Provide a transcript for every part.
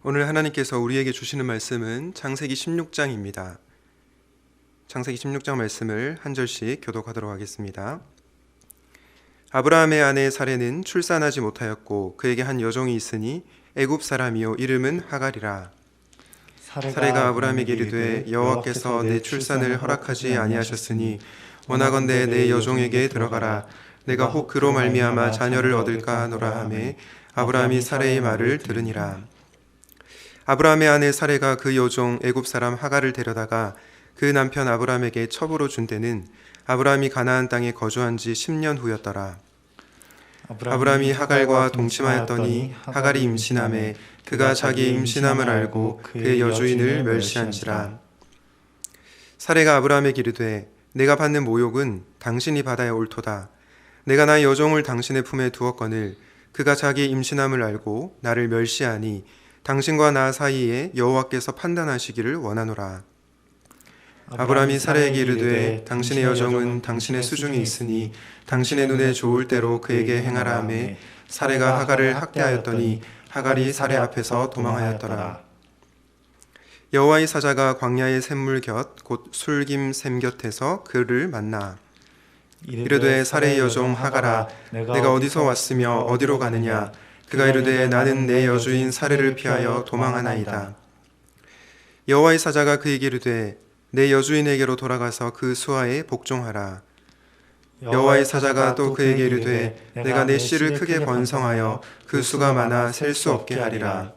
오늘 하나님께서 우리에게 주시는 말씀은 창세기 16장입니다. 창세기 16장 말씀을 한 절씩 교독하도록 하겠습니다. 아브라함의 아내 사레는 출산하지 못하였고 그에게 한 여종이 있으니 애굽 사람이요 이름은 하갈이라. 사레가 아브라함에게 이르되 여호와께서 내 출산을 허락하지 아니하셨으니 원하건대 내 여종에게 들어가라. 내가 혹 그로 말미암아 자녀를 얻을까 하노라 하매 아브라함이 사레의 말을 들으니라. 아브라함의 아내 사레가 그 여종 애굽 사람 하갈을 데려다가 그 남편 아브라함에게 첩으로 준 때는 아브라함이 가나안 땅에 거주한 지 10년 후였더라. 아브라함이 하갈과 동침하였더니 하갈이 임신하매 그가 자기의 임신함을 알고 그의 여주인을 멸시한지라. 사레가 아브라함에게 이르되 내가 받는 모욕은 당신이 받아야 옳도다. 내가 나의 여종을 당신의 품에 두었거늘 그가 자기의 임신함을 알고 나를 멸시하니 당신과 나 사이에 여호와께서 판단하시기를 원하노라. 아브라함이 사레에게 이르되 당신의 여종은 당신의 수중에 있으니 당신의 눈에 좋을 대로 그에게 행하라 하매 사레가 하갈을 학대하였더니 하갈이 사레 앞에서 도망하였더라. 여호와의 사자가 광야의 샘물 곁 곧 술김 샘 곁에서 그를 만나 이르되 사레의 여종 하갈아 내가 어디서 왔으며 어디로 가느냐. 그가 이르되 나는 내 여주인 사레를 피하여 도망하나이다. 여호와의 사자가 그에게 이르되 내 여주인에게로 돌아가서 그 수하에 복종하라. 여호와의 사자가 또 그에게 이르되 내가 내 씨를 크게 번성하여 그 수가 많아 셀 수 없게 하리라.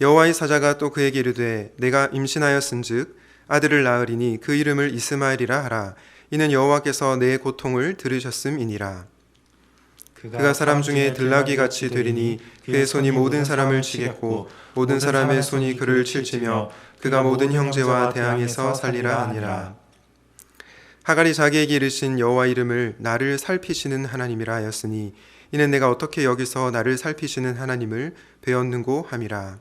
여호와의 사자가 또 그에게 이르되 내가 임신하였은즉 아들을 낳으리니 그 이름을 이스마엘이라 하라. 이는 여호와께서 내 고통을 들으셨음이니라. 그가 사람 중에 들나귀같이 되리니 그의 손이 모든 사람을 치겠고 모든 사람의 손이 그를 칠지며 그가 모든 형제와 대항해서 살리라 하니라. 하갈이 자기에게 이르신 여호와 이름을 나를 살피시는 하나님이라 하였으니 이는 내가 어떻게 여기서 나를 살피시는 하나님을 배웠는고 함이라.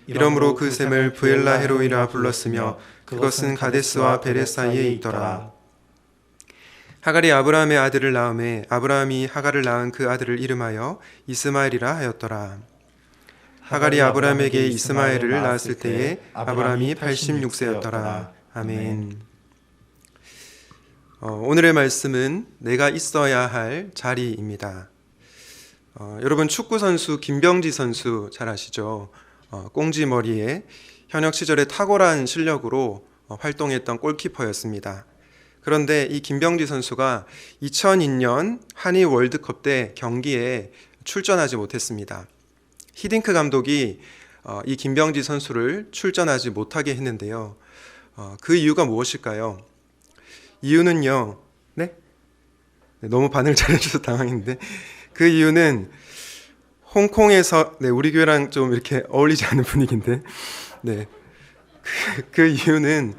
이러므로 그 샘을 브엘라 헤로이라 불렀으며 그것은 가데스와 베레 사이에 있더라. 하갈이 아브라함의 아들을 낳음에 아브라함이 하갈을 낳은 그 아들을 이름하여 이스마엘이라 하였더라. 하갈이 아브라함에게 이스마엘을 낳았을 때에 아브라함이 86세였더라. 아멘. 오늘의 말씀은 내가 있어야 할 자리입니다. 여러분 축구 선수 김병지 선수 잘 아시죠? 꽁지 머리에 현역 시절에 탁월한 실력으로 활동했던 골키퍼였습니다. 그런데 이 김병지 선수가 2002년 한일 월드컵 때 경기에 출전하지 못했습니다. 히딩크 감독이 이 김병지 선수를 출전하지 못하게 했는데요. 그 이유가 무엇일까요? 이유는요. 네? 너무 반응을 잘해주셔서 당황했는데 그 이유는 홍콩에서 우리 교회랑 좀 이렇게 어울리지 않는 분위기인데 그 이유는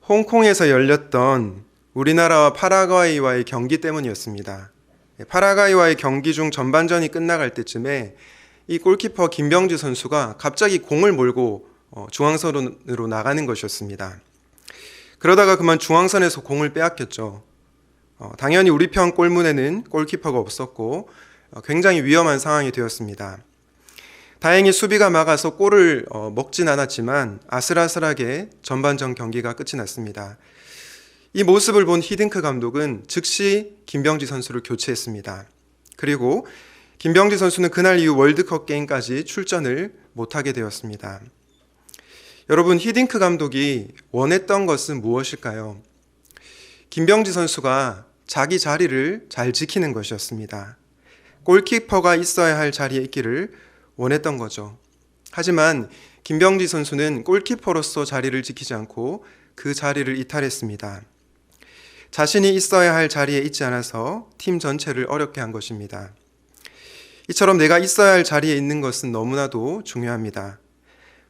홍콩에서 열렸던 우리나라와 파라과이와의 경기 때문이었습니다. 파라과이와의 경기 중 전반전이 끝나갈 때쯤에 이 골키퍼 김병지 선수가 갑자기 공을 몰고 중앙선으로 나가는 것이었습니다. 그러다가 그만 중앙선에서 공을 빼앗겼죠. 당연히 우리 편 골문에는 골키퍼가 없었고 굉장히 위험한 상황이 되었습니다. 다행히 수비가 막아서 골을 먹진 않았지만 아슬아슬하게 전반전 경기가 끝이 났습니다. 이 모습을 본 히딩크 감독은 즉시 김병지 선수를 교체했습니다. 그리고 김병지 선수는 그날 이후 월드컵 게임까지 출전을 못하게 되었습니다. 여러분, 히딩크 감독이 원했던 것은 무엇일까요? 김병지 선수가 자기 자리를 잘 지키는 것이었습니다. 골키퍼가 있어야 할 자리에 있기를 원했던 거죠. 하지만 김병지 선수는 골키퍼로서 자리를 지키지 않고 그 자리를 이탈했습니다. 자신이 있어야 할 자리에 있지 않아서 팀 전체를 어렵게 한 것입니다. 이처럼 내가 있어야 할 자리에 있는 것은 너무나도 중요합니다.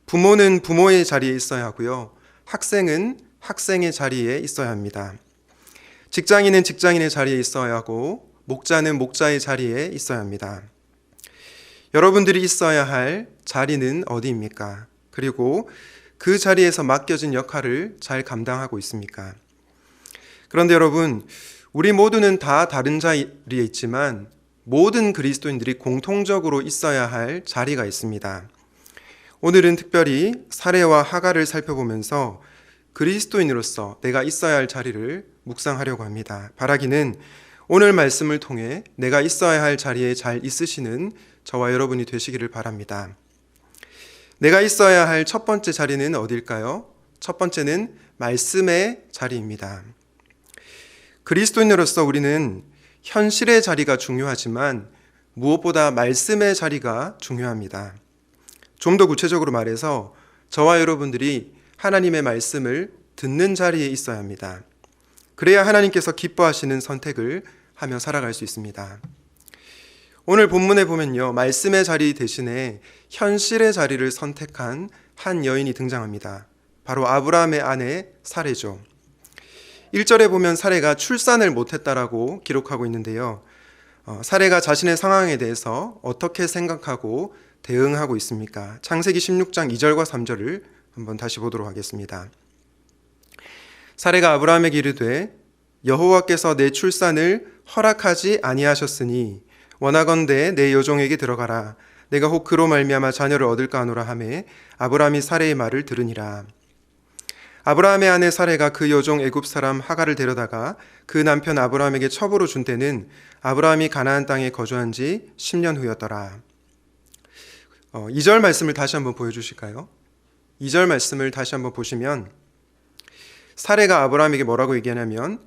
부모는 부모의 자리에 있어야 하고요. 학생은 학생의 자리에 있어야 합니다. 직장인은 직장인의 자리에 있어야 하고 목자는 목자의 자리에 있어야 합니다. 여러분들이 있어야 할 자리는 어디입니까? 그리고 그 자리에서 맡겨진 역할을 잘 감당하고 있습니까? 그런데 여러분, 우리 모두는 다 다른 자리에 있지만 모든 그리스도인들이 공통적으로 있어야 할 자리가 있습니다. 오늘은 특별히 사레와 하갈을 살펴보면서 그리스도인으로서 내가 있어야 할 자리를 묵상하려고 합니다. 바라기는 오늘 말씀을 통해 내가 있어야 할 자리에 잘 있으시는 저와 여러분이 되시기를 바랍니다. 내가 있어야 할 첫 번째 자리는 어딜까요? 첫 번째는 말씀의 자리입니다. 그리스도인으로서 우리는 현실의 자리가 중요하지만 무엇보다 말씀의 자리가 중요합니다. 좀 더 구체적으로 말해서 저와 여러분들이 하나님의 말씀을 듣는 자리에 있어야 합니다. 그래야 하나님께서 기뻐하시는 선택을 하며 살아갈 수 있습니다. 오늘 본문에 보면요, 말씀의 자리 대신에 현실의 자리를 선택한 한 여인이 등장합니다. 바로 아브라함의 아내 사레죠. 1절에 보면 사레가 출산을 못했다라고 기록하고 있는데요. 사레가 자신의 상황에 대해서 어떻게 생각하고 대응하고 있습니까? 창세기 16장 2절과 3절을 한번 다시 보도록 하겠습니다. 사레가 아브라함에게 이르되 여호와께서 내 출산을 허락하지 아니하셨으니 원하건대 내 여종에게 들어가라. 내가 혹 그로 말미암아 자녀를 얻을까 하노라 하매 아브라함이 사레의 말을 들으니라. 아브라함의 아내 사레가 그 여종 애굽 사람 하갈을 데려다가 그 남편 아브라함에게 첩으로 준 때는 아브라함이 가나안 땅에 거주한 지 10년 후였더라. 2절 말씀을 다시 한번 보여주실까요? 2절 말씀을 다시 한번 보시면 사레가 아브라함에게 뭐라고 얘기하냐면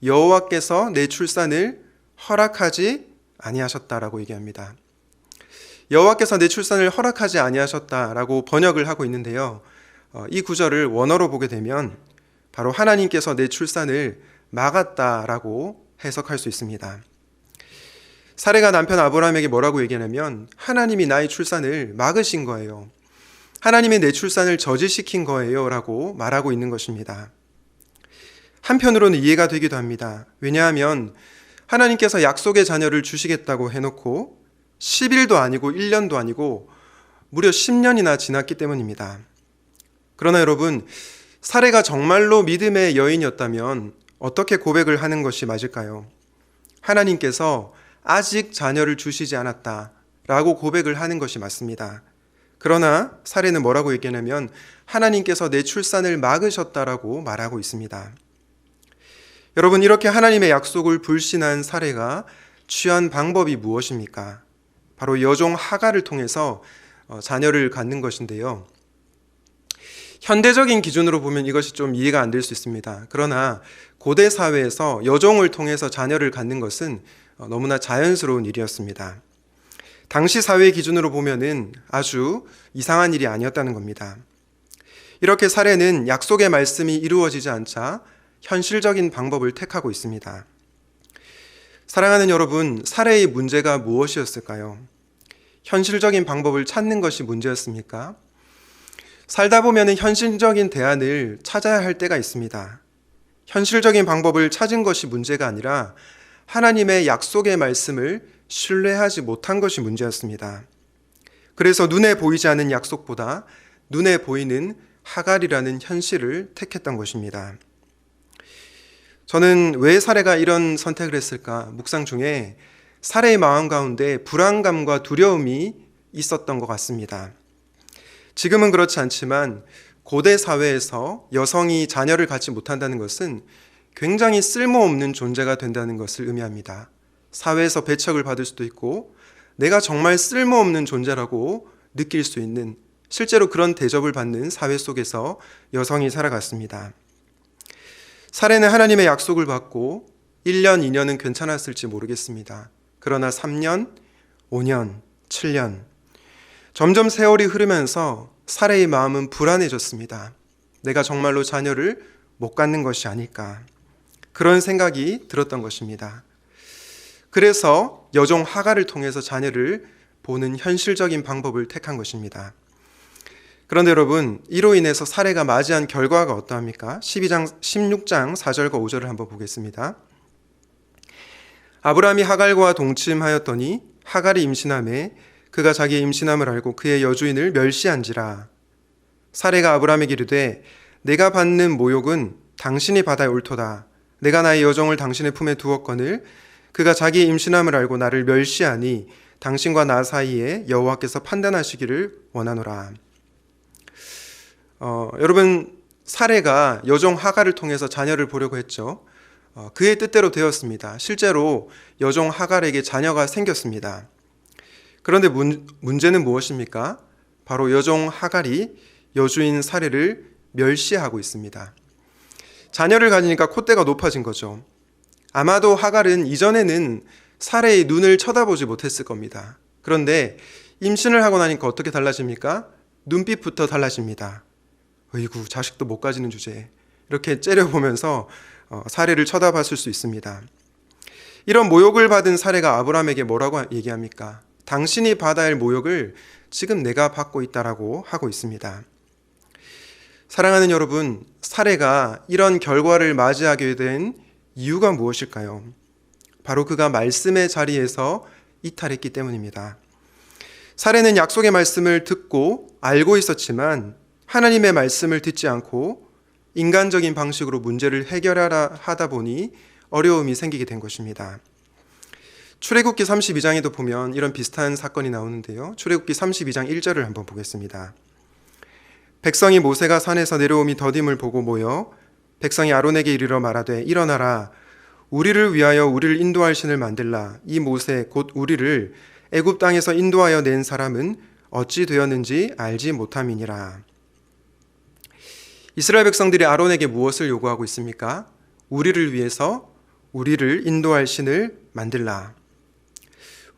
여호와께서 내 출산을 허락하지 아니하셨다라고 얘기합니다. 여호와께서 내 출산을 허락하지 아니하셨다라고 번역을 하고 있는데요. 이 구절을 원어로 보게 되면 바로 하나님께서 내 출산을 막았다라고 해석할 수 있습니다. 사레가 남편 아브라함에게 뭐라고 얘기하냐면 하나님이 나의 출산을 막으신 거예요. 하나님이 내 출산을 저지시킨 거예요 라고 말하고 있는 것입니다. 한편으로는 이해가 되기도 합니다. 왜냐하면 하나님께서 약속의 자녀를 주시겠다고 해놓고 10일도 아니고 1년도 아니고 무려 10년이나 지났기 때문입니다. 그러나 여러분, 사레가 정말로 믿음의 여인이었다면 어떻게 고백을 하는 것이 맞을까요? 하나님께서 아직 자녀를 주시지 않았다라고 고백을 하는 것이 맞습니다. 그러나 사레는 뭐라고 얘기하냐면 하나님께서 내 출산을 막으셨다라고 말하고 있습니다. 여러분, 이렇게 하나님의 약속을 불신한 사레가 취한 방법이 무엇입니까? 바로 여종 하갈을 통해서 자녀를 갖는 것인데요. 현대적인 기준으로 보면 이것이 좀 이해가 안 될 수 있습니다. 그러나 고대 사회에서 여종을 통해서 자녀를 갖는 것은 너무나 자연스러운 일이었습니다. 당시 사회 기준으로 보면은 아주 이상한 일이 아니었다는 겁니다. 이렇게 사레는 약속의 말씀이 이루어지지 않자 현실적인 방법을 택하고 있습니다. 사랑하는 여러분, 사레의 문제가 무엇이었을까요? 현실적인 방법을 찾는 것이 문제였습니까? 살다 보면 현실적인 대안을 찾아야 할 때가 있습니다. 현실적인 방법을 찾은 것이 문제가 아니라 하나님의 약속의 말씀을 신뢰하지 못한 것이 문제였습니다. 그래서 눈에 보이지 않는 약속보다 눈에 보이는 하갈이라는 현실을 택했던 것입니다. 저는 왜 사레가 이런 선택을 했을까? 묵상 중에 사레의 마음 가운데 불안감과 두려움이 있었던 것 같습니다. 지금은 그렇지 않지만 고대 사회에서 여성이 자녀를 갖지 못한다는 것은 굉장히 쓸모없는 존재가 된다는 것을 의미합니다. 사회에서 배척을 받을 수도 있고 내가 정말 쓸모없는 존재라고 느낄 수 있는, 실제로 그런 대접을 받는 사회 속에서 여성이 살아갔습니다. 사레는 하나님의 약속을 받고 1년, 2년은 괜찮았을지 모르겠습니다. 그러나 3년, 5년, 7년 점점 세월이 흐르면서 사레의 마음은 불안해졌습니다. 내가 정말로 자녀를 못 갖는 것이 아닐까, 그런 생각이 들었던 것입니다. 그래서 여종 하갈을 통해서 자녀를 보는 현실적인 방법을 택한 것입니다. 그런데 여러분, 이로 인해서 사레가 맞이한 결과가 어떠합니까? 16장 4절과 5절을 한번 보겠습니다. 아브라함이 하갈과 동침하였더니 하갈이 임신하매 그가 자기의 임신함을 알고 그의 여주인을 멸시한지라. 사레가 아브라함에게 이르되 내가 받는 모욕은 당신이 받아야 옳도다. 내가 나의 여종을 당신의 품에 두었거늘 그가 자기의 임신함을 알고 나를 멸시하니 당신과 나 사이에 여호와께서 판단하시기를 원하노라. 여러분, 사레가 여종 하갈을 통해서 자녀를 보려고 했죠. 그의 뜻대로 되었습니다. 실제로 여종 하갈에게 자녀가 생겼습니다. 그런데 문제는 무엇입니까? 바로 여종 하갈이 여주인 사레를 멸시하고 있습니다. 자녀를 가지니까 콧대가 높아진 거죠. 아마도 하갈은 이전에는 사레의 눈을 쳐다보지 못했을 겁니다. 그런데 임신을 하고 나니까 어떻게 달라집니까? 눈빛부터 달라집니다. 어이구, 자식도 못 가지는 주제에 이렇게 째려보면서 사레를 쳐다봤을 수 있습니다. 이런 모욕을 받은 사레가 아브라함에게 뭐라고 얘기합니까? 당신이 받아야 할 모욕을 지금 내가 받고 있다라고 하고 있습니다. 사랑하는 여러분, 사레가 이런 결과를 맞이하게 된 이유가 무엇일까요? 바로 그가 말씀의 자리에서 이탈했기 때문입니다. 사레는 약속의 말씀을 듣고 알고 있었지만 하나님의 말씀을 듣지 않고 인간적인 방식으로 문제를 해결하라 하다 보니 어려움이 생기게 된 것입니다. 출애굽기 32장에도 보면 이런 비슷한 사건이 나오는데요. 출애굽기 32장 1절을 한번 보겠습니다. 백성이 모세가 산에서 내려오미 더딤을 보고 모여 백성이 아론에게 이르러 말하되 일어나라, 우리를 위하여 우리를 인도할 신을 만들라. 이 모세 곧 우리를 애굽 땅에서 인도하여 낸 사람은 어찌 되었는지 알지 못함이니라. 이스라엘 백성들이 아론에게 무엇을 요구하고 있습니까? 우리를 위해서 우리를 인도할 신을 만들라.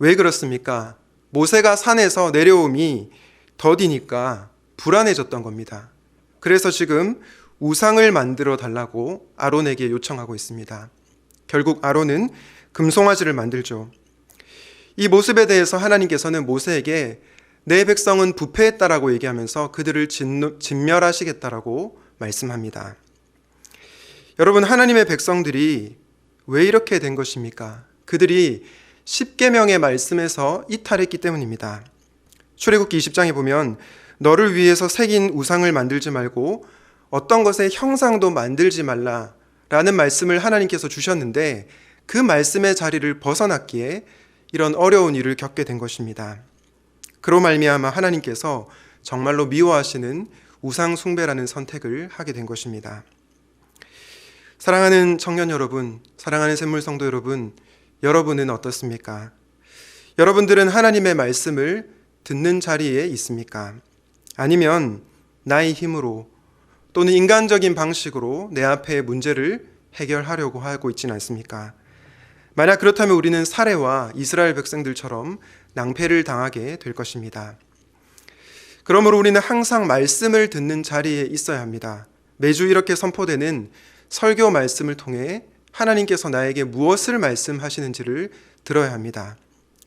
왜 그렇습니까? 모세가 산에서 내려옴이 더디니까 불안해졌던 겁니다. 그래서 지금 우상을 만들어 달라고 아론에게 요청하고 있습니다. 결국 아론은 금송아지를 만들죠. 이 모습에 대해서 하나님께서는 모세에게 내 백성은 부패했다라고 얘기하면서 그들을 진멸하시겠다라고 말씀합니다. 여러분, 하나님의 백성들이 왜 이렇게 된 것입니까? 그들이 십계명의 말씀에서 이탈했기 때문입니다. 출애굽기 20장에 보면 너를 위해서 새긴 우상을 만들지 말고 어떤 것의 형상도 만들지 말라라는 말씀을 하나님께서 주셨는데 그 말씀의 자리를 벗어났기에 이런 어려운 일을 겪게 된 것입니다. 그로 말미암아 하나님께서 정말로 미워하시는 우상 숭배라는 선택을 하게 된 것입니다. 사랑하는 청년 여러분, 사랑하는 샘물 성도 여러분, 여러분은 어떻습니까? 여러분들은 하나님의 말씀을 듣는 자리에 있습니까? 아니면 나의 힘으로 또는 인간적인 방식으로 내 앞의 문제를 해결하려고 하고 있지는 않습니까? 만약 그렇다면 우리는 사레와 이스라엘 백성들처럼 낭패를 당하게 될 것입니다. 그러므로 우리는 항상 말씀을 듣는 자리에 있어야 합니다. 매주 이렇게 선포되는 설교 말씀을 통해 하나님께서 나에게 무엇을 말씀하시는지를 들어야 합니다.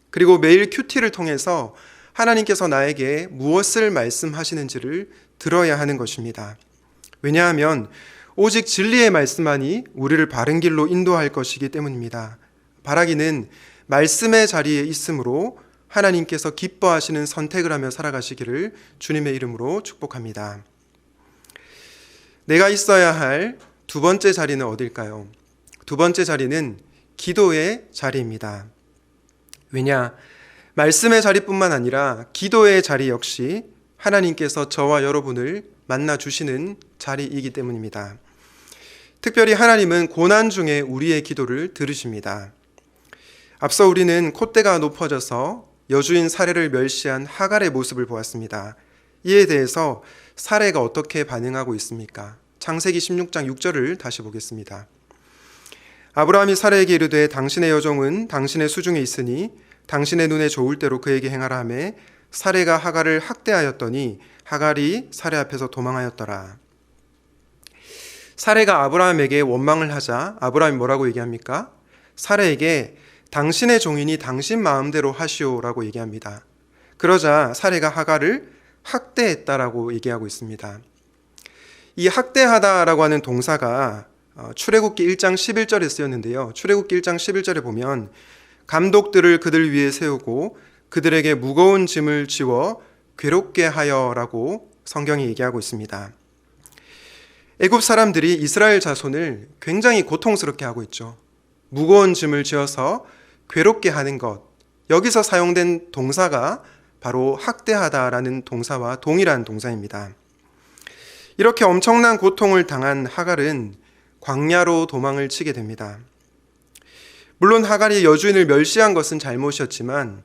그리고 매일 큐티를 통해서 하나님께서 나에게 무엇을 말씀하시는지를 들어야 하는 것입니다. 왜냐하면 오직 진리의 말씀만이 우리를 바른 길로 인도할 것이기 때문입니다. 바라기는 말씀의 자리에 있으므로 하나님께서 기뻐하시는 선택을 하며 살아가시기를 주님의 이름으로 축복합니다. 내가 있어야 할 두 번째 자리는 어딜까요? 두 번째 자리는 기도의 자리입니다. 왜냐? 말씀의 자리뿐만 아니라 기도의 자리 역시 하나님께서 저와 여러분을 만나 주시는 자리이기 때문입니다. 특별히 하나님은 고난 중에 우리의 기도를 들으십니다. 앞서 우리는 콧대가 높아져서 여주인 사레를 멸시한 하갈의 모습을 보았습니다. 이에 대해서 사레가 어떻게 반응하고 있습니까? 창세기 16장 6절을 다시 보겠습니다. 아브라함이 사레에게 이르되 당신의 여종은 당신의 수중에 있으니 당신의 눈에 좋을 대로 그에게 행하라 하매 사레가 하갈을 학대하였더니 하갈이 사레 앞에서 도망하였더라. 사레가 아브라함에게 원망을 하자 아브라함이 뭐라고 얘기합니까? 사레에게 당신의 종이니 당신 마음대로 하시오라고 얘기합니다. 그러자 사레가 하갈을 학대했다라고 얘기하고 있습니다. 이 학대하다라고 하는 동사가 출애굽기 1장 11절에 쓰였는데요. 출애굽기 1장 11절에 보면 감독들을 그들 위에 세우고 그들에게 무거운 짐을 지워 괴롭게 하여라고 성경이 얘기하고 있습니다. 애굽 사람들이 이스라엘 자손을 굉장히 고통스럽게 하고 있죠. 무거운 짐을 지어서 괴롭게 하는 것, 여기서 사용된 동사가 바로 학대하다라는 동사와 동일한 동사입니다. 이렇게 엄청난 고통을 당한 하갈은 광야로 도망을 치게 됩니다. 물론 하갈이 여주인을 멸시한 것은 잘못이었지만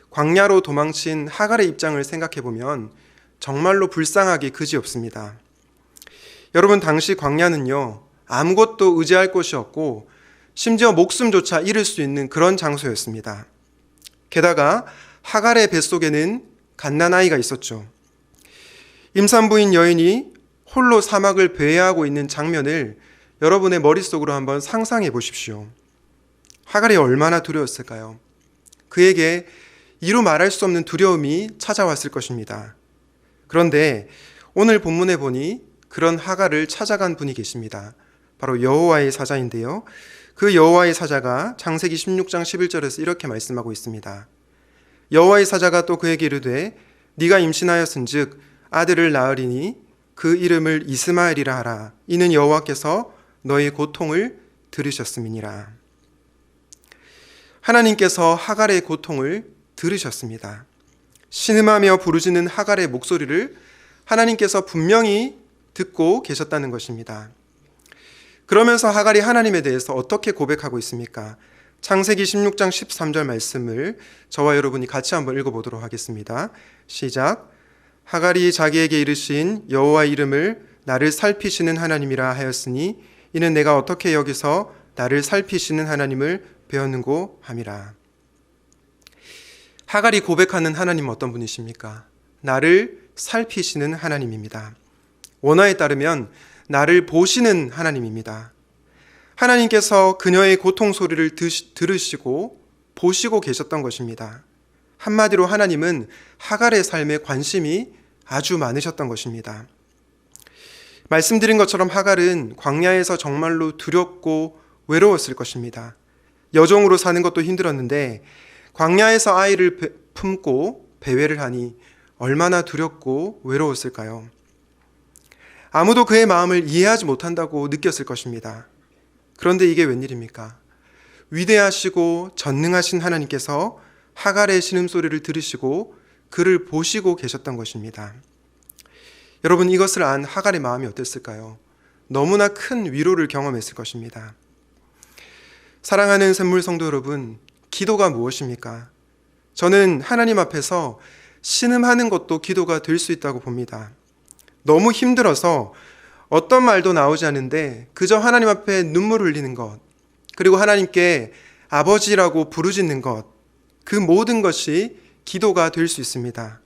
광야로 도망친 하갈의 입장을 생각해 보면 정말로 불쌍하기 그지없습니다. 여러분, 당시 광야는요, 아무것도 의지할 곳이 없고 심지어 목숨조차 잃을 수 있는 그런 장소였습니다. 게다가 하갈의 뱃속에는 갓난아이가 있었죠. 임산부인 여인이 홀로 사막을 배회하고 있는 장면을 여러분의 머릿속으로 한번 상상해 보십시오. 하갈이 얼마나 두려웠을까요? 그에게 이루 말할 수 없는 두려움이 찾아왔을 것입니다. 그런데 오늘 본문에 보니 그런 하갈을 찾아간 분이 계십니다. 바로 여호와의 사자인데요. 그 여호와의 사자가 창세기 16장 11절에서 이렇게 말씀하고 있습니다. 여호와의 사자가 또 그에게 이르되 네가 임신하였은즉 아들을 낳으리니 그 이름을 이스마엘이라 하라. 이는 여호와께서 너의 고통을 들으셨음이니라. 하나님께서 하갈의 고통을 들으셨습니다. 신음하며 부르짖는 하갈의 목소리를 하나님께서 분명히 듣고 계셨다는 것입니다. 그러면서 하갈이 하나님에 대해서 어떻게 고백하고 있습니까? 창세기 16장 13절 말씀을 저와 여러분이 같이 한번 읽어보도록 하겠습니다. 시작. 하갈이 자기에게 이르신 여호와의 이름을 나를 살피시는 하나님이라 하였으니 이는 내가 어떻게 여기서 나를 살피시는 하나님을 배웠는고 함이라. 하갈이 고백하는 하나님은 어떤 분이십니까? 나를 살피시는 하나님입니다. 원어에 따르면 나를 보시는 하나님입니다. 하나님께서 그녀의 고통 소리를 들으시고 보시고 계셨던 것입니다. 한마디로 하나님은 하갈의 삶에 관심이 아주 많으셨던 것입니다. 말씀드린 것처럼 하갈은 광야에서 정말로 두렵고 외로웠을 것입니다. 여종으로 사는 것도 힘들었는데 광야에서 아이를 품고 배회를 하니 얼마나 두렵고 외로웠을까요? 아무도 그의 마음을 이해하지 못한다고 느꼈을 것입니다. 그런데 이게 웬일입니까? 위대하시고 전능하신 하나님께서 하갈의 신음소리를 들으시고 그를 보시고 계셨던 것입니다. 여러분, 이것을 안 하갈의 마음이 어땠을까요? 너무나 큰 위로를 경험했을 것입니다. 사랑하는 샘물 성도 여러분, 기도가 무엇입니까? 저는 하나님 앞에서 신음하는 것도 기도가 될 수 있다고 봅니다. 너무 힘들어서 어떤 말도 나오지 않는데 그저 하나님 앞에 눈물 흘리는 것, 그리고 하나님께 아버지라고 부르짖는 것, 그 모든 것이 기도가 될 수 있습니다.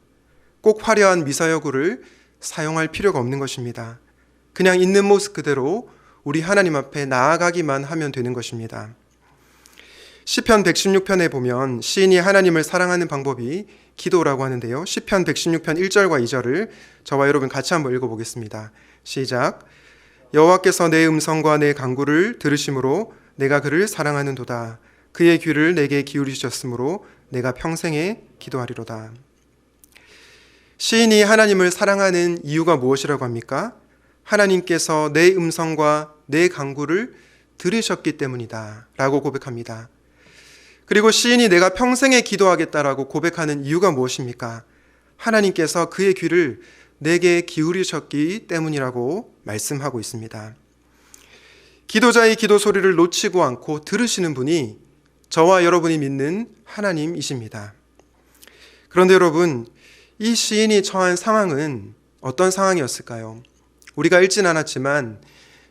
꼭 화려한 미사여구를 사용할 필요가 없는 것입니다. 그냥 있는 모습 그대로 우리 하나님 앞에 나아가기만 하면 되는 것입니다. 시편 116편에 보면 시인이 하나님을 사랑하는 방법이 기도라고 하는데요. 시편 116편 1절과 2절을 저와 여러분 같이 한번 읽어보겠습니다. 시작. 여호와께서 내 음성과 내 간구를 들으심으로 내가 그를 사랑하는도다. 그의 귀를 내게 기울이셨으므로 내가 평생에 기도하리로다. 시인이 하나님을 사랑하는 이유가 무엇이라고 합니까? 하나님께서 내 음성과 내 간구를 들으셨기 때문이다 라고 고백합니다. 그리고 시인이 내가 평생에 기도하겠다라고 고백하는 이유가 무엇입니까? 하나님께서 그의 귀를 내게 기울이셨기 때문이라고 말씀하고 있습니다. 기도자의 기도 소리를 놓치고 않고 들으시는 분이 저와 여러분이 믿는 하나님이십니다. 그런데 여러분, 이 시인이 처한 상황은 어떤 상황이었을까요? 우리가 읽진 않았지만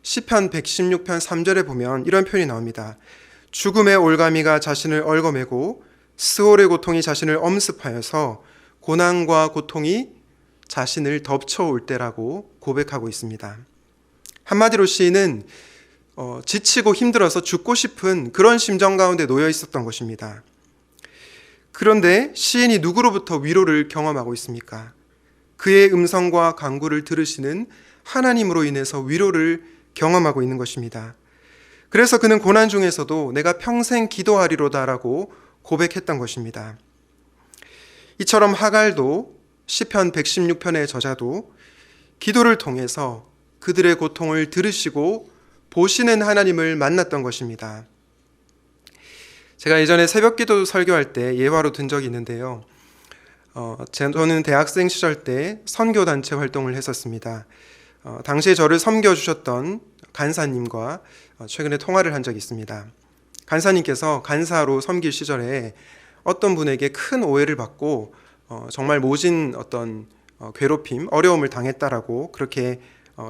시편 116편 3절에 보면 이런 표현이 나옵니다. 죽음의 올가미가 자신을 얽어매고 스올의 고통이 자신을 엄습하여서 고난과 고통이 자신을 덮쳐올 때라고 고백하고 있습니다. 한마디로 시인은 지치고 힘들어서 죽고 싶은 그런 심정 가운데 놓여 있었던 것입니다. 그런데 시인이 누구로부터 위로를 경험하고 있습니까? 그의 음성과 간구를 들으시는 하나님으로 인해서 위로를 경험하고 있는 것입니다. 그래서 그는 고난 중에서도 내가 평생 기도하리로다라고 고백했던 것입니다. 이처럼 하갈도 시편 116편의 저자도 기도를 통해서 그들의 고통을 들으시고 보시는 하나님을 만났던 것입니다. 제가 예전에 새벽기도 설교할 때 예화로 든 적이 있는데요. 저는 대학생 시절 때 선교단체 활동을 했었습니다. 당시에 저를 섬겨주셨던 간사님과 최근에 통화를 한 적이 있습니다. 간사님께서 간사로 섬길 시절에 어떤 분에게 큰 오해를 받고 정말 모진 어떤 괴롭힘, 어려움을 당했다라고 그렇게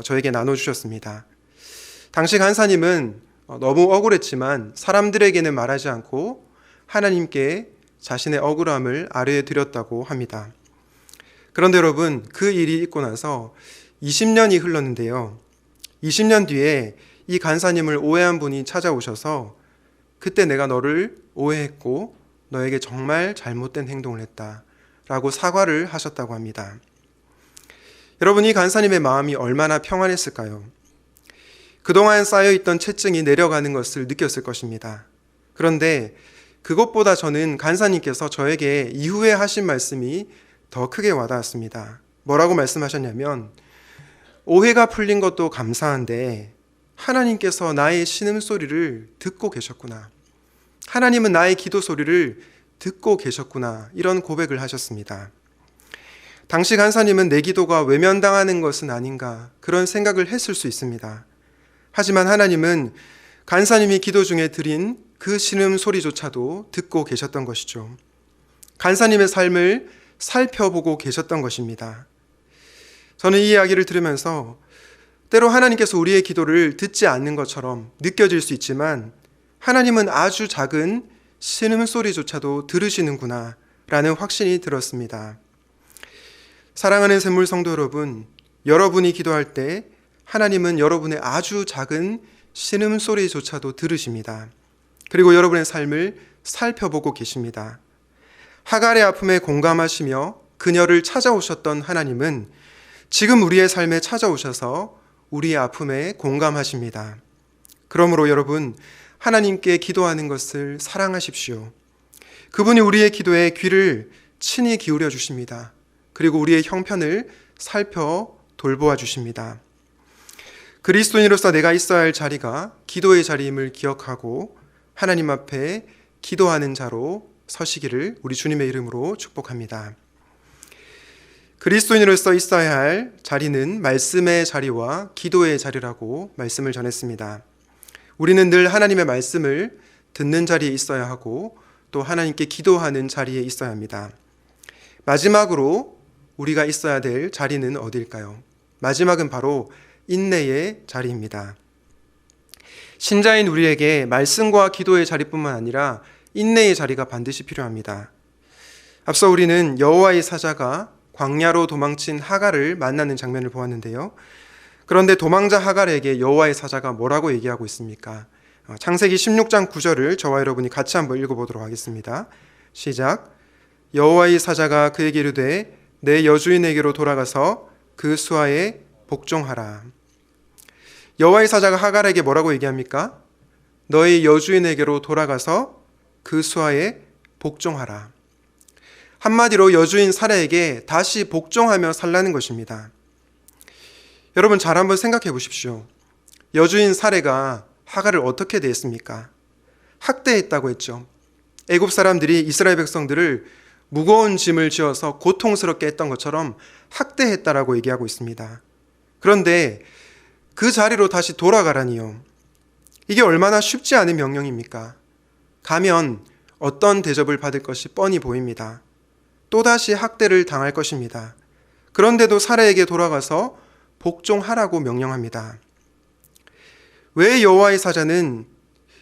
저에게 나눠주셨습니다. 당시 간사님은 너무 억울했지만 사람들에게는 말하지 않고 하나님께 자신의 억울함을 아뢰드렸다고 합니다. 그런데 여러분, 그 일이 있고 나서 20년이 흘렀는데요. 20년 뒤에 이 간사님을 오해한 분이 찾아오셔서 그때 내가 너를 오해했고 너에게 정말 잘못된 행동을 했다 라고 사과를 하셨다고 합니다. 여러분, 이 간사님의 마음이 얼마나 평안했을까요? 그동안 쌓여있던 채증이 내려가는 것을 느꼈을 것입니다. 그런데 그것보다 저는 간사님께서 저에게 이후에 하신 말씀이 더 크게 와닿았습니다. 뭐라고 말씀하셨냐면, 오해가 풀린 것도 감사한데 하나님께서 나의 신음소리를 듣고 계셨구나. 하나님은 나의 기도 소리를 듣고 계셨구나. 이런 고백을 하셨습니다. 당시 간사님은 내 기도가 외면당하는 것은 아닌가 그런 생각을 했을 수 있습니다. 하지만 하나님은 간사님이 기도 중에 드린 그 신음소리조차도 듣고 계셨던 것이죠. 간사님의 삶을 살펴보고 계셨던 것입니다. 저는 이 이야기를 들으면서 때로 하나님께서 우리의 기도를 듣지 않는 것처럼 느껴질 수 있지만 하나님은 아주 작은 신음소리조차도 들으시는구나 라는 확신이 들었습니다. 사랑하는 샘물 성도 여러분, 여러분이 기도할 때 하나님은 여러분의 아주 작은 신음소리조차도 들으십니다. 그리고 여러분의 삶을 살펴보고 계십니다. 하갈의 아픔에 공감하시며 그녀를 찾아오셨던 하나님은 지금 우리의 삶에 찾아오셔서 우리의 아픔에 공감하십니다. 그러므로 여러분, 하나님께 기도하는 것을 사랑하십시오. 그분이 우리의 기도에 귀를 친히 기울여 주십니다. 그리고 우리의 형편을 살펴 돌보아 주십니다. 그리스도인으로서 내가 있어야 할 자리가 기도의 자리임을 기억하고 하나님 앞에 기도하는 자로 서시기를 우리 주님의 이름으로 축복합니다. 그리스도인으로서 있어야 할 자리는 말씀의 자리와 기도의 자리라고 말씀을 전했습니다. 우리는 늘 하나님의 말씀을 듣는 자리에 있어야 하고 또 하나님께 기도하는 자리에 있어야 합니다. 마지막으로 우리가 있어야 될 자리는 어디일까요? 마지막은 바로 인내의 자리입니다. 신자인 우리에게 말씀과 기도의 자리뿐만 아니라 인내의 자리가 반드시 필요합니다. 앞서 우리는 여호와의 사자가 광야로 도망친 하갈을 만나는 장면을 보았는데요. 그런데 도망자 하갈에게 여호와의 사자가 뭐라고 얘기하고 있습니까? 창세기 16장 9절을 저와 여러분이 같이 한번 읽어보도록 하겠습니다. 시작. 여호와의 사자가 그에게 이르되 내 여주인에게로 돌아가서 그 수하에 복종하라. 여호와의 사자가 하갈에게 뭐라고 얘기합니까? 너의 여주인에게로 돌아가서 그 수하에 복종하라. 한마디로 여주인 사라에게 다시 복종하며 살라는 것입니다. 여러분, 잘 한번 생각해 보십시오. 여주인 사라가 하갈을 어떻게 대했습니까? 학대했다고 했죠. 애굽 사람들이 이스라엘 백성들을 무거운 짐을 지어서 고통스럽게 했던 것처럼 학대했다라고 얘기하고 있습니다. 그런데 그 자리로 다시 돌아가라니요. 이게 얼마나 쉽지 않은 명령입니까? 가면 어떤 대접을 받을 것이 뻔히 보입니다. 또다시 학대를 당할 것입니다. 그런데도 사라에게 돌아가서 복종하라고 명령합니다. 왜 여호와의 사자는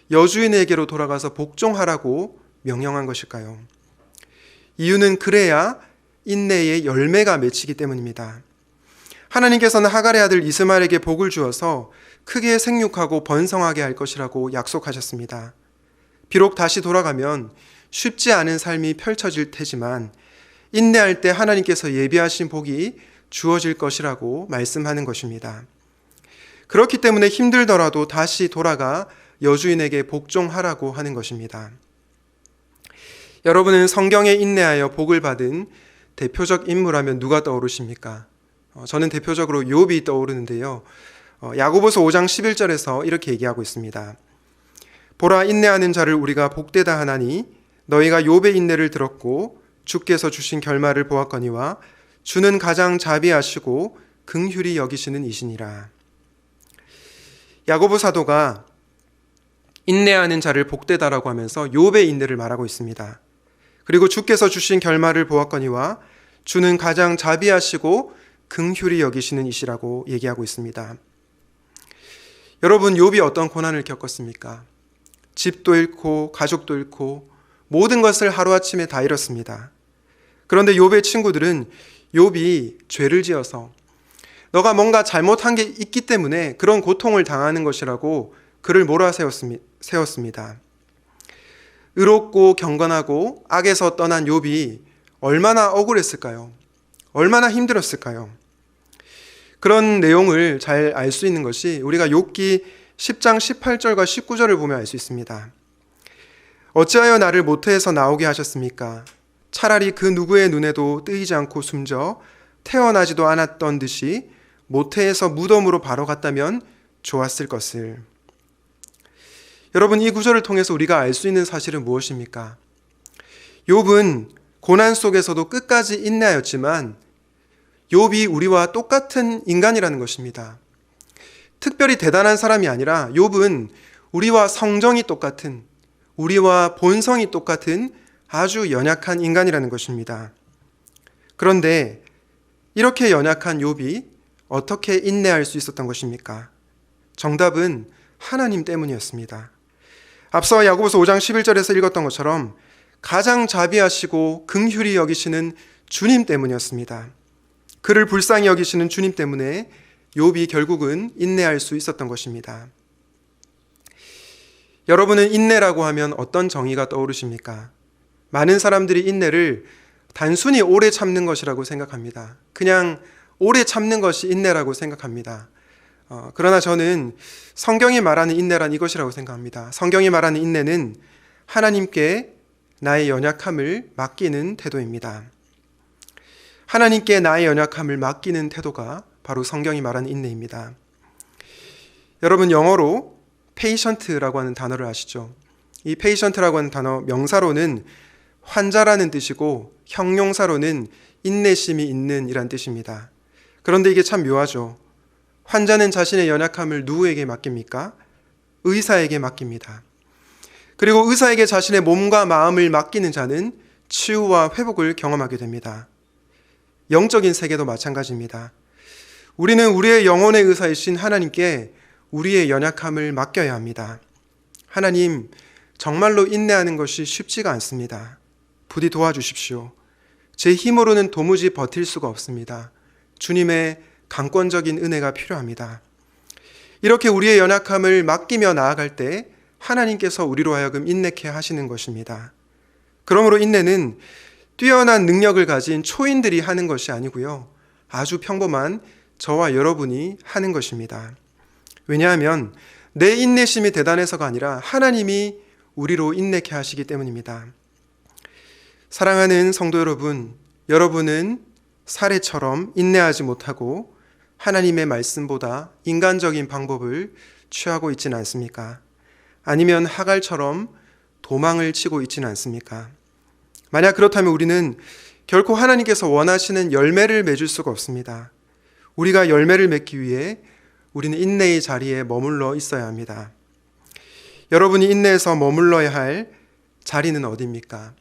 여주인에게로 돌아가서 복종하라고 명령한 것일까요? 이유는 그래야 인내의 열매가 맺히기 때문입니다. 하나님께서는 하갈의 아들 이스마엘에게 복을 주어서 크게 생육하고 번성하게 할 것이라고 약속하셨습니다. 비록 다시 돌아가면 쉽지 않은 삶이 펼쳐질 테지만 인내할 때 하나님께서 예비하신 복이 주어질 것이라고 말씀하는 것입니다. 그렇기 때문에 힘들더라도 다시 돌아가 여주인에게 복종하라고 하는 것입니다. 여러분은 성경에 인내하여 복을 받은 대표적 인물하면 누가 떠오르십니까? 저는 대표적으로 욥이 떠오르는데요. 야고보서 5장 11절에서 이렇게 얘기하고 있습니다. 보라, 인내하는 자를 우리가 복되다 하나니 너희가 욥의 인내를 들었고 주께서 주신 결말을 보았거니와 주는 가장 자비하시고 긍휼히 여기시는 이시니라. 야고보 사도가 인내하는 자를 복되다라고 하면서 욥의 인내를 말하고 있습니다. 그리고 주께서 주신 결말을 보았거니와 주는 가장 자비하시고 긍휼히 여기시는 이시라고 얘기하고 있습니다. 여러분, 욥이 어떤 고난을 겪었습니까? 집도 잃고 가족도 잃고 모든 것을 하루아침에 다 잃었습니다. 그런데 욥의 친구들은 욥이 죄를 지어서 너가 뭔가 잘못한 게 있기 때문에 그런 고통을 당하는 것이라고 그를 몰아세웠습니다. 의롭고 경건하고 악에서 떠난 욥이 얼마나 억울했을까요? 얼마나 힘들었을까요? 그런 내용을 잘 알 수 있는 것이 우리가 욥기 10장 18절과 19절을 보면 알 수 있습니다. 어찌하여 나를 모태에서 나오게 하셨습니까? 차라리 그 누구의 눈에도 뜨이지 않고 숨져 태어나지도 않았던 듯이 모태에서 무덤으로 바로 갔다면 좋았을 것을. 여러분, 이 구절을 통해서 우리가 알 수 있는 사실은 무엇입니까? 욥은 고난 속에서도 끝까지 인내하였지만 욥이 우리와 똑같은 인간이라는 것입니다. 특별히 대단한 사람이 아니라 욥은 우리와 성정이 똑같은, 우리와 본성이 똑같은 아주 연약한 인간이라는 것입니다. 그런데 이렇게 연약한 욥이 어떻게 인내할 수 있었던 것입니까? 정답은 하나님 때문이었습니다. 앞서 야고보서 5장 11절에서 읽었던 것처럼 가장 자비하시고 긍휼히 여기시는 주님 때문이었습니다. 그를 불쌍히 여기시는 주님 때문에 욥이 결국은 인내할 수 있었던 것입니다. 여러분은 인내라고 하면 어떤 정의가 떠오르십니까? 많은 사람들이 인내를 단순히 오래 참는 것이라고 생각합니다. 그냥 오래 참는 것이 인내라고 생각합니다. 그러나 저는 성경이 말하는 인내란 이것이라고 생각합니다. 성경이 말하는 인내는 하나님께 나의 연약함을 맡기는 태도입니다. 하나님께 나의 연약함을 맡기는 태도가 바로 성경이 말하는 인내입니다. 여러분, 영어로 patient라고 하는 단어를 아시죠? 이 patient라고 하는 단어 명사로는 환자라는 뜻이고 형용사로는 인내심이 있는 이란 뜻입니다. 그런데 이게 참 묘하죠. 환자는 자신의 연약함을 누구에게 맡깁니까? 의사에게 맡깁니다. 그리고 의사에게 자신의 몸과 마음을 맡기는 자는 치유와 회복을 경험하게 됩니다. 영적인 세계도 마찬가지입니다. 우리는 우리의 영혼의 의사이신 하나님께 우리의 연약함을 맡겨야 합니다. 하나님, 정말로 인내하는 것이 쉽지가 않습니다. 부디 도와주십시오. 제 힘으로는 도무지 버틸 수가 없습니다. 주님의 강권적인 은혜가 필요합니다. 이렇게 우리의 연약함을 맡기며 나아갈 때 하나님께서 우리로 하여금 인내케 하시는 것입니다. 그러므로 인내는 뛰어난 능력을 가진 초인들이 하는 것이 아니고요. 아주 평범한 저와 여러분이 하는 것입니다. 왜냐하면 내 인내심이 대단해서가 아니라 하나님이 우리로 인내케 하시기 때문입니다. 사랑하는 성도 여러분, 여러분은 사례처럼 인내하지 못하고 하나님의 말씀보다 인간적인 방법을 취하고 있지는 않습니까? 아니면 하갈처럼 도망을 치고 있지는 않습니까? 만약 그렇다면 우리는 결코 하나님께서 원하시는 열매를 맺을 수가 없습니다. 우리가 열매를 맺기 위해 우리는 인내의 자리에 머물러 있어야 합니다. 여러분이 인내에서 머물러야 할 자리는 어디입니까?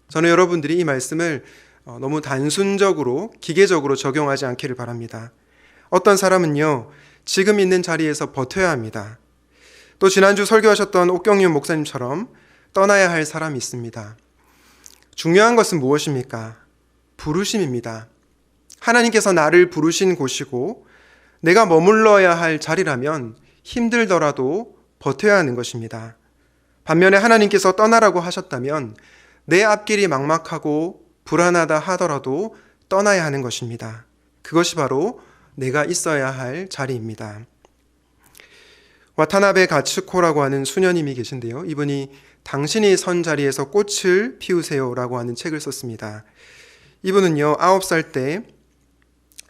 저는 여러분들이 이 말씀을 너무 단순적으로 기계적으로 적용하지 않기를 바랍니다. 어떤 사람은요, 지금 있는 자리에서 버텨야 합니다. 또 지난주 설교하셨던 옥경윤 목사님처럼 떠나야 할 사람이 있습니다. 중요한 것은 무엇입니까? 부르심입니다. 하나님께서 나를 부르신 곳이고 내가 머물러야 할 자리라면 힘들더라도 버텨야 하는 것입니다. 반면에 하나님께서 떠나라고 하셨다면 내 앞길이 막막하고 불안하다 하더라도 떠나야 하는 것입니다. 그것이 바로 내가 있어야 할 자리입니다. 와타나베 가츠코라고 하는 수녀님이 계신데요. 이분이 당신이 선 자리에서 꽃을 피우세요라고 하는 책을 썼습니다. 이분은요, 9살 때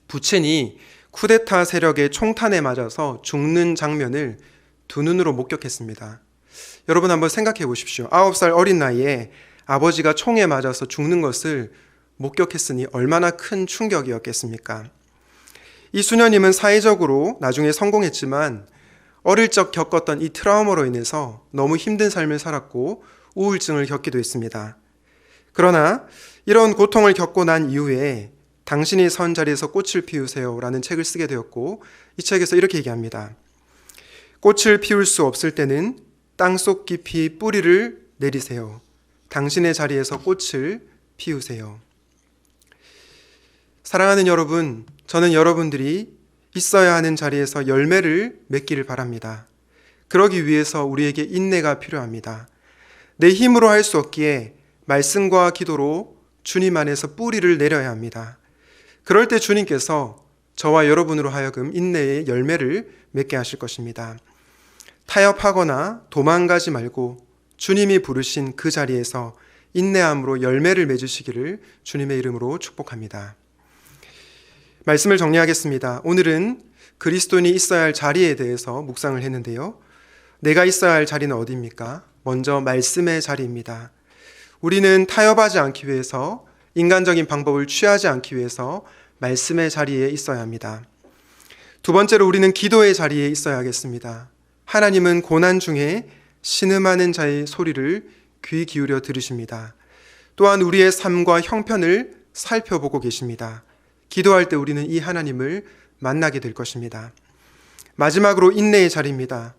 부친이 쿠데타 세력의 총탄에 맞아서 죽는 장면을 두 눈으로 목격했습니다. 여러분 한번 생각해 보십시오. 9살 어린 나이에 아버지가 총에 맞아서 죽는 것을 목격했으니 얼마나 큰 충격이었겠습니까? 이 수녀님은 사회적으로 나중에 성공했지만 어릴 적 겪었던 이 트라우마로 인해서 너무 힘든 삶을 살았고 우울증을 겪기도 했습니다. 그러나 이런 고통을 겪고 난 이후에 당신이 선 자리에서 꽃을 피우세요 라는 책을 쓰게 되었고, 이 책에서 이렇게 얘기합니다. 꽃을 피울 수 없을 때는 땅속 깊이 뿌리를 내리세요. 당신의 자리에서 꽃을 피우세요. 사랑하는 여러분, 저는 여러분들이 있어야 하는 자리에서 열매를 맺기를 바랍니다. 그러기 위해서 우리에게 인내가 필요합니다. 내 힘으로 할 수 없기에 말씀과 기도로 주님 안에서 뿌리를 내려야 합니다. 그럴 때 주님께서 저와 여러분으로 하여금 인내의 열매를 맺게 하실 것입니다. 타협하거나 도망가지 말고 주님이 부르신 그 자리에서 인내함으로 열매를 맺으시기를 주님의 이름으로 축복합니다. 말씀을 정리하겠습니다. 오늘은 그리스도인이 있어야 할 자리에 대해서 묵상을 했는데요. 내가 있어야 할 자리는 어디입니까? 먼저 말씀의 자리입니다. 우리는 타협하지 않기 위해서, 인간적인 방법을 취하지 않기 위해서 말씀의 자리에 있어야 합니다. 두 번째로 우리는 기도의 자리에 있어야 하겠습니다. 하나님은 고난 중에 신음하는 자의 소리를 귀 기울여 들으십니다. 또한 우리의 삶과 형편을 살펴보고 계십니다. 기도할 때 우리는 이 하나님을 만나게 될 것입니다. 마지막으로 인내의 자리입니다.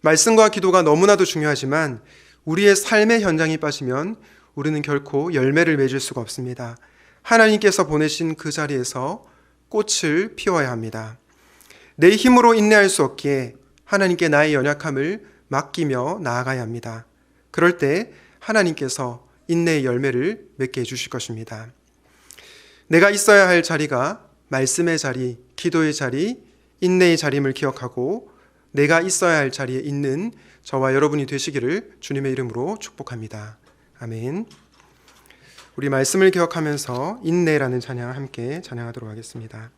말씀과 기도가 너무나도 중요하지만 우리의 삶의 현장이 빠지면 우리는 결코 열매를 맺을 수가 없습니다. 하나님께서 보내신 그 자리에서 꽃을 피워야 합니다. 내 힘으로 인내할 수 없기에 하나님께 나의 연약함을 맡기며 나아가야 합니다. 그럴 때 하나님께서 인내의 열매를 맺게 해주실 것입니다. 내가 있어야 할 자리가 말씀의 자리, 기도의 자리, 인내의 자리임을 기억하고 내가 있어야 할 자리에 있는 저와 여러분이 되시기를 주님의 이름으로 축복합니다. 아멘. 우리 말씀을 기억하면서 인내라는 찬양 함께 찬양하도록 하겠습니다.